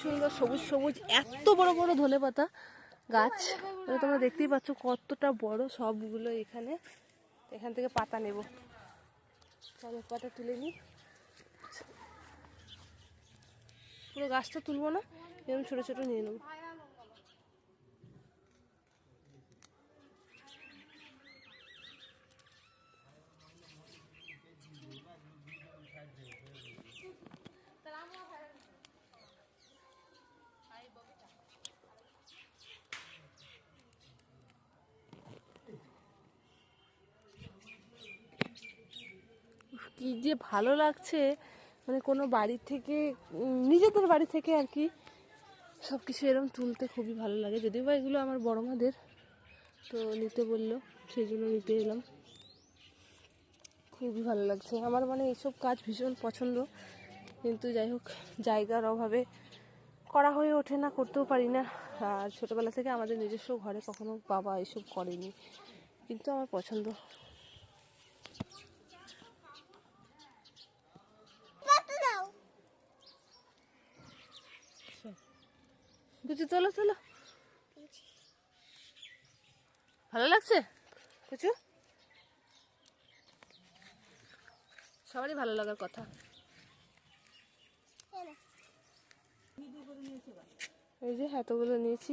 সুন্দর সবুজ সবুজ এত বড় বড় ধনেপাতা গাছ, তোমরা দেখতেই পাচ্ছ কতটা বড় সবগুলো। এখান থেকে পাতা নেব, চলো পাতা তুলে নিই। পুরো গাছটা তুলবো না, এরকম ছোট ছোট নিয়ে নেবো। কি যে ভালো লাগছে, মানে কোনো বাড়ি থেকে, নিজেদের বাড়ি থেকে আর কি সব কিছু এরকম তুলতে খুবই ভালো লাগে। যদিও বা এগুলো আমার বড় মাদের, তো নিতে বললো সেই জন্য নিতে এলাম। খুবই ভালো লাগছে আমার, মানে এইসব কাজ ভীষণ পছন্দ, কিন্তু যাই হোক জায়গার অভাবে করা হয়ে ওঠে না, করতেও পারি না। আর ছোটোবেলা থেকে আমাদের নিজস্ব ঘরে কখনো বাবা এসব করেনি, কিন্তু আমার পছন্দ। কুচু চলো চলো, ভালো লাগছে কুচু? সবারই ভালো লাগার কথা। এই যে এতগুলো নিয়েছি।